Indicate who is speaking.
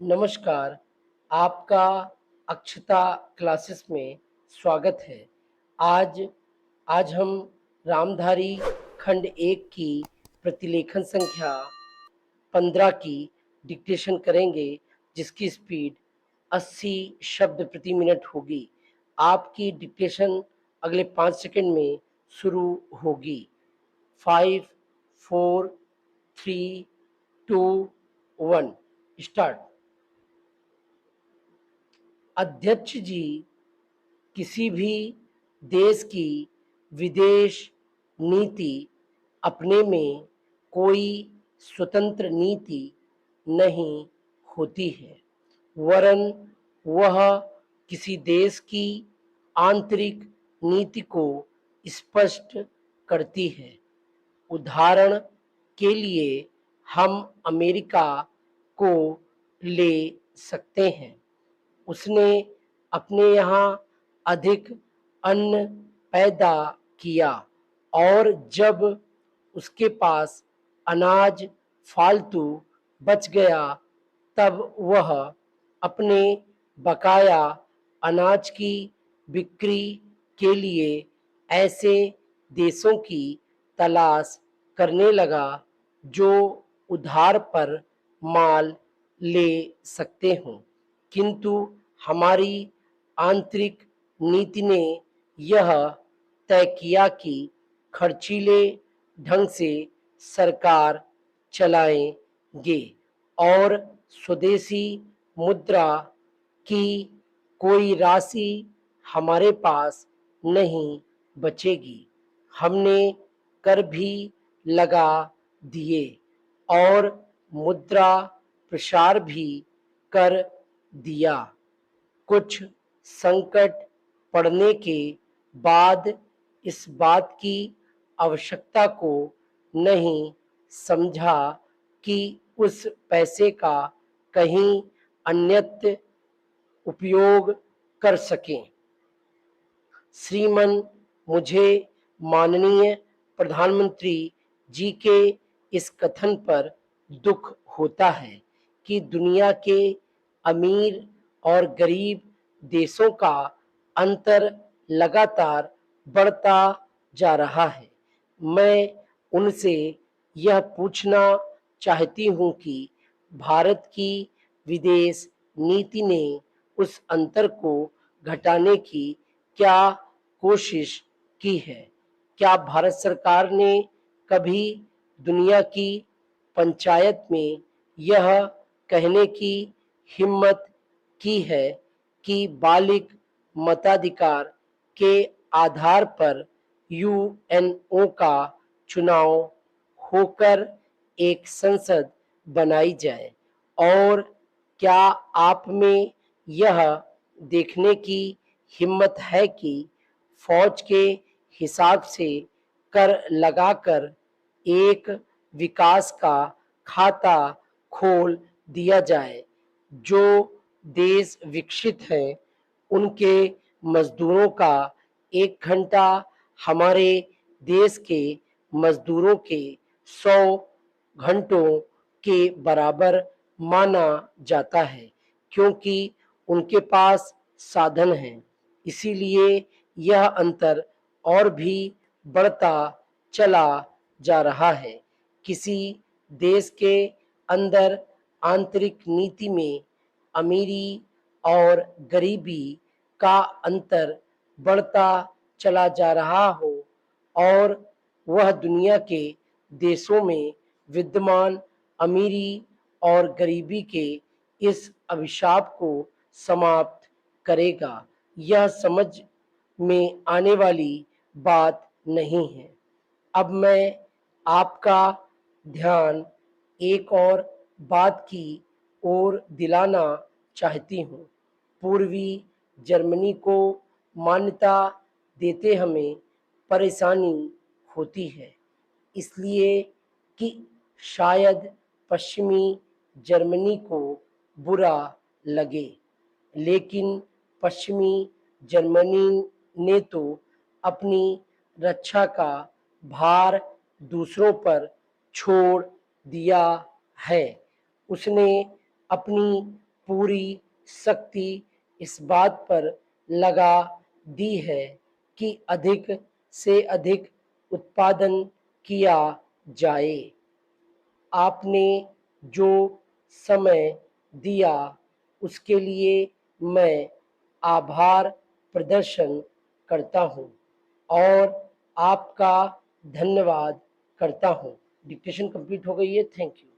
Speaker 1: नमस्कार, आपका अक्षता क्लासेस में स्वागत है। आज आज हम रामधारी खंड 1 की प्रतिलेखन संख्या 15 की डिक्टेशन करेंगे, जिसकी स्पीड 80 शब्द प्रति मिनट होगी। आपकी डिक्टेशन अगले 5 सेकंड में शुरू होगी। 5, 4, 3, 2, 1 स्टार्ट। अध्यक्ष जी, किसी भी देश की विदेश नीति अपने में कोई स्वतंत्र नीति नहीं होती है, वरन वह किसी देश की आंतरिक नीति को स्पष्ट करती है। उदाहरण के लिए हम अमेरिका को ले सकते हैं। उसने अपने यहाँ अधिक अन्न पैदा किया, और जब उसके पास अनाज फालतू बच गया, तब वह अपने बकाया अनाज की बिक्री के लिए ऐसे देशों की तलाश करने लगा जो उधार पर माल ले सकते हों। किंतु हमारी आंतरिक नीति ने यह तय किया कि खर्चीले ढंग से सरकार चलाएंगे और स्वदेशी मुद्रा की कोई राशि हमारे पास नहीं बचेगी। हमने कर भी लगा दिए और मुद्रा प्रसार भी कर दिया। कुछ संकट पड़ने के बाद इस बात की आवश्यकता को नहीं समझा कि उस पैसे का कहीं अन्यत्र उपयोग कर सकें। श्रीमान, मुझे माननीय प्रधानमंत्री जी के इस कथन पर दुख होता है कि दुनिया के अमीर और गरीब देशों का अंतर लगातार बढ़ता जा रहा है। मैं उनसे यह पूछना चाहती हूँ कि भारत की विदेश नीति ने उस अंतर को घटाने की क्या कोशिश की है? क्या भारत सरकार ने कभी दुनिया की पंचायत में यह कहने की हिम्मत की है कि बालिग मताधिकार के आधार पर यूएनओ का चुनाव होकर एक संसद बनाई जाए? और क्या आप में यह देखने की हिम्मत है कि फौज के हिसाब से कर लगाकर एक विकास का खाता खोल दिया जाए? जो देश विकसित हैं, उनके मजदूरों का 1 घंटा हमारे देश के मजदूरों के 100 घंटों के बराबर माना जाता है, क्योंकि उनके पास साधन हैं। इसीलिए यह अंतर और भी बढ़ता चला जा रहा है। किसी देश के अंदर आंतरिक नीति में अमीरी और गरीबी का अंतर बढ़ता चला जा रहा हो, और वह दुनिया के देशों में विद्यमान अमीरी और गरीबी के इस अभिशाप को समाप्त करेगा, यह समझ में आने वाली बात नहीं है। अब मैं आपका ध्यान एक और बात की ओर दिलाना चाहती हूँ। पूर्वी जर्मनी को मान्यता देते हमें परेशानी होती है, इसलिए कि शायद पश्चिमी जर्मनी को बुरा लगे, लेकिन पश्चिमी जर्मनी ने तो अपनी रक्षा का भार दूसरों पर छोड़ दिया है। उसने अपनी पूरी शक्ति इस बात पर लगा दी है कि अधिक से अधिक उत्पादन किया जाए। आपने जो समय दिया उसके लिए मैं आभार प्रदर्शन करता हूँ और आपका धन्यवाद करता हूँ। डिक्टेशन कंप्लीट हो गई है। Thank you.